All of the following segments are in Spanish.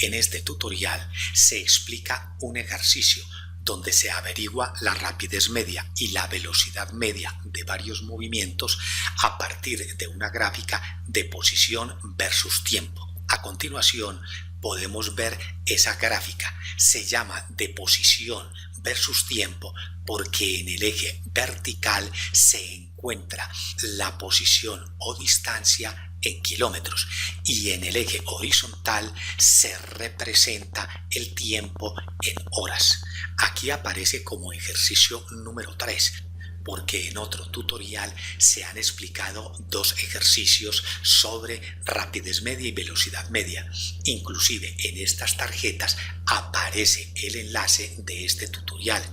En este tutorial se explica un ejercicio donde se averigua la rapidez media y la velocidad media de varios movimientos a partir de una gráfica de posición versus tiempo. A continuación podemos ver esa gráfica. Se llama de posición versus tiempo porque en el eje vertical se encuentra la posición o distancia en kilómetros y en el eje horizontal se representa el tiempo en horas. Aquí aparece como ejercicio número 3 porque en otro tutorial se han explicado dos ejercicios sobre rapidez media y velocidad media. Inclusive en estas tarjetas aparece el enlace de este tutorial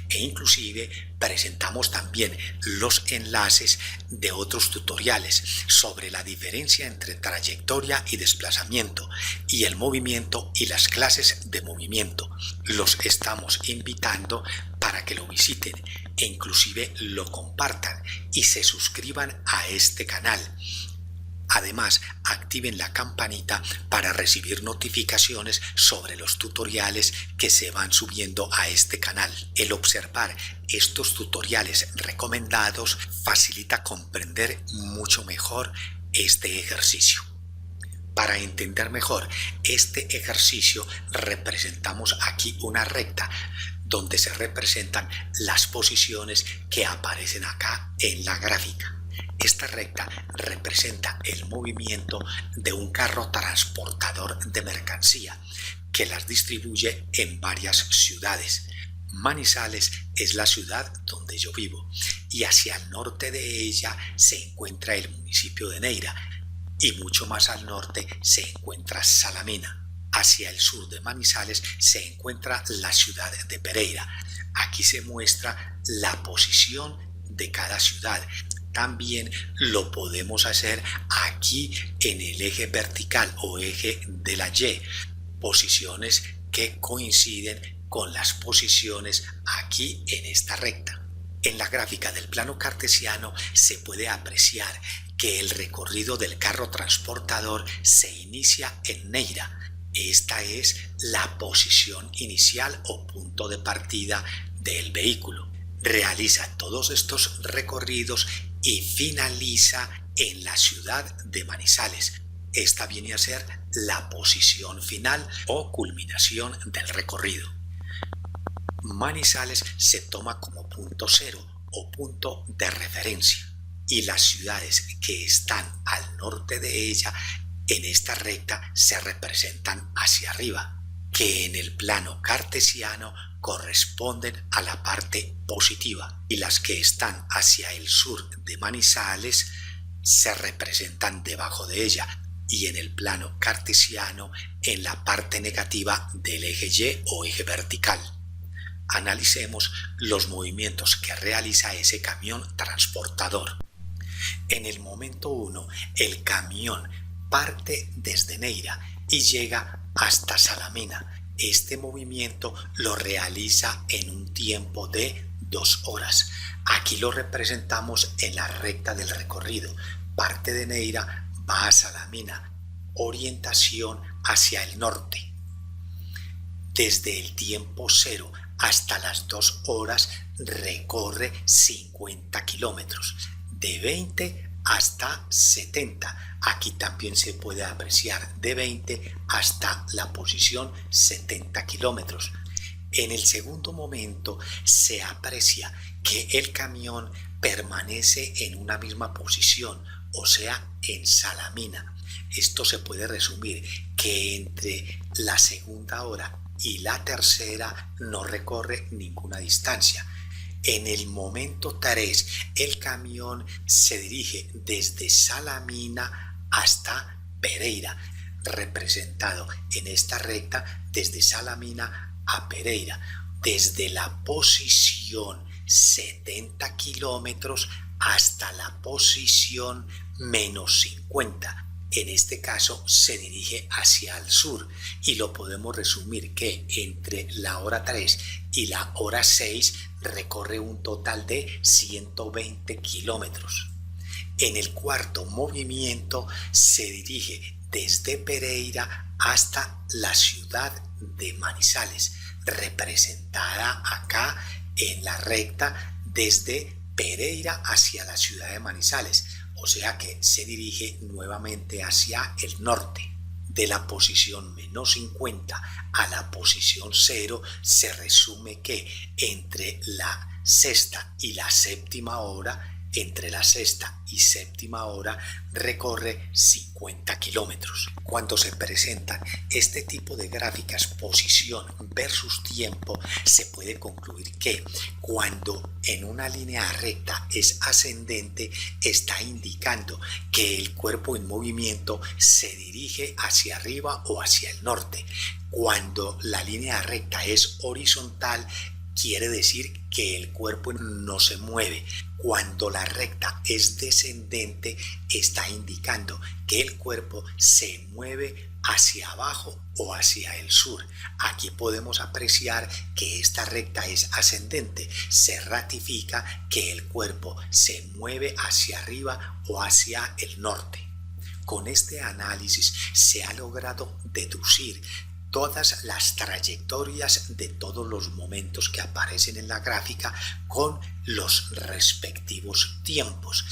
e inclusive presentamos también los enlaces de otros tutoriales sobre la diferencia entre trayectoria y desplazamiento y el movimiento y las clases de movimiento. Los estamos invitando para que lo visiten e inclusive lo compartan y se suscriban a este canal. Además, activen la campanita para recibir notificaciones sobre los tutoriales que se van subiendo a este canal. El observar estos tutoriales recomendados facilita comprender mucho mejor este ejercicio. Para entender mejor este ejercicio, representamos aquí una recta donde se representan las posiciones que aparecen acá en la gráfica. Esta recta representa el movimiento de un carro transportador de mercancía que las distribuye en varias ciudades. Manizales es la ciudad donde yo vivo y hacia el norte de ella se encuentra el municipio de Neira y mucho más al norte se encuentra Salamina. Hacia el sur de Manizales se encuentra la ciudad de Pereira. Aquí se muestra la posición de cada ciudad. También lo podemos hacer aquí en el eje vertical o eje de la Y, posiciones que coinciden con las posiciones aquí en esta recta. En la gráfica del plano cartesiano se puede apreciar que el recorrido del carro transportador se inicia en Neira. Esta es la posición inicial o punto de partida del vehículo. Realiza todos estos recorridos y finaliza en la ciudad de Manizales. Esta viene a ser la posición final o culminación del recorrido. Manizales se toma como punto cero o punto de referencia y las ciudades que están al norte de ella en esta recta se representan hacia arriba, que en el plano cartesiano corresponden a la parte positiva y las que están hacia el sur de Manizales se representan debajo de ella y en el plano cartesiano en la parte negativa del eje Y o eje vertical. Analicemos los movimientos que realiza ese camión transportador. En el momento 1, el camión parte desde Neira y llega hasta Salamina. Este movimiento lo realiza en un tiempo de 2 horas. Aquí lo representamos en la recta del recorrido. Parte de Neira, va a Salamina, orientación hacia el norte. Desde el tiempo 0 hasta las 2 horas recorre 50 kilómetros, de 20 hasta 70. Aquí también se puede apreciar de 20 hasta la posición 70 kilómetros. En el segundo momento se aprecia que el camión permanece en una misma posición, o sea, en Salamina. Esto se puede resumir que entre la segunda hora y la tercera no recorre ninguna distancia. En el momento 3, el camión se dirige desde Salamina hasta Pereira, representado en esta recta desde Salamina a Pereira, desde la posición 70 kilómetros hasta la posición menos 50. En este caso se dirige hacia el sur y lo podemos resumir que entre la hora 3 y la hora 6 recorre un total de 120 kilómetros. En el cuarto movimiento se dirige desde Pereira hasta la ciudad de Manizales, representada acá en la recta desde Pereira hacia la ciudad de Manizales, o sea que se dirige nuevamente hacia el norte. De la posición menos 50 a la posición 0 se resume que entre la sexta y la séptima hora, recorre 50 kilómetros. Cuando se presentan este tipo de gráficas, posición versus tiempo, se puede concluir que cuando en una línea recta es ascendente, está indicando que el cuerpo en movimiento se dirige hacia arriba o hacia el norte. Cuando la línea recta es horizontal, quiere decir que el cuerpo no se mueve. Cuando la recta es descendente, está indicando que el cuerpo se mueve hacia abajo o hacia el sur. Aquí podemos apreciar que esta recta es ascendente. Se ratifica que el cuerpo se mueve hacia arriba o hacia el norte. Con este análisis se ha logrado deducir todas las trayectorias de todos los momentos que aparecen en la gráfica con los respectivos tiempos.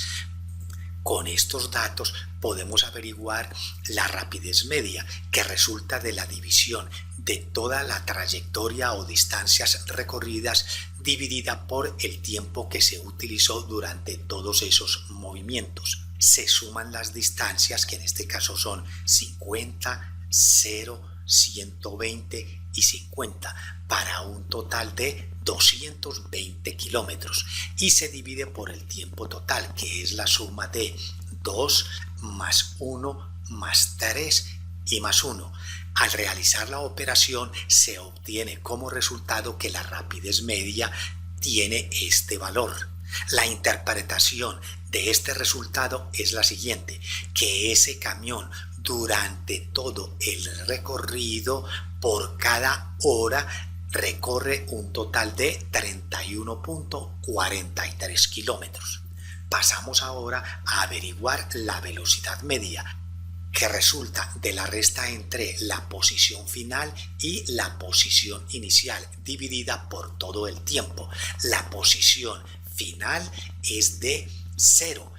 Con estos datos podemos averiguar la rapidez media, que resulta de la división de toda la trayectoria o distancias recorridas dividida por el tiempo que se utilizó durante todos esos movimientos. Se suman las distancias, que en este caso son 50, 0, 120 y 50, para un total de 220 kilómetros, y se divide por el tiempo total, que es la suma de 2 más 1 más 3 y más 1. Al realizar la operación se obtiene como resultado que la rapidez media tiene este valor. La interpretación de este resultado es la siguiente: que ese camión durante todo el recorrido, por cada hora, recorre un total de 31.43 kilómetros. Pasamos ahora a averiguar la velocidad media, que resulta de la resta entre la posición final y la posición inicial, dividida por todo el tiempo. La posición final es de 0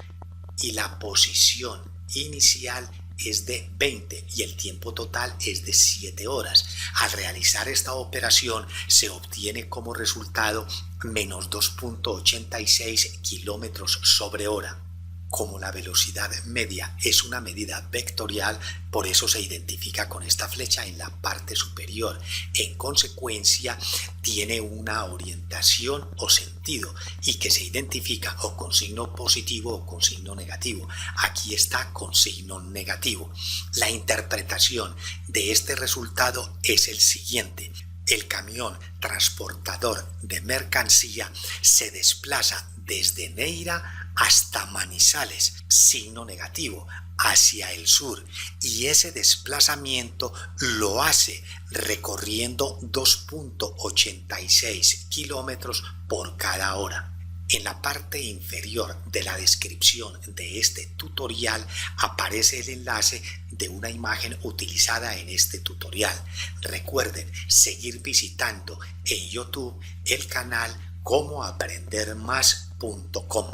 y la posición inicial es de 20 y el tiempo total es de 7 horas. Al realizar esta operación se obtiene como resultado menos 2.86 kilómetros sobre hora. Como la velocidad media es una medida vectorial, por eso se identifica con esta flecha en la parte superior. En consecuencia, tiene una orientación o sentido, y que se identifica o con signo positivo o con signo negativo. Aquí está con signo negativo. La interpretación de este resultado es el siguiente: el camión transportador de mercancía se desplaza desde Neira hasta Manizales, signo negativo, hacia el sur, y ese desplazamiento lo hace recorriendo 2.86 kilómetros por cada hora. En la parte inferior de la descripción de este tutorial aparece el enlace de una imagen utilizada en este tutorial. Recuerden seguir visitando en YouTube el canal comoaprendermas.com.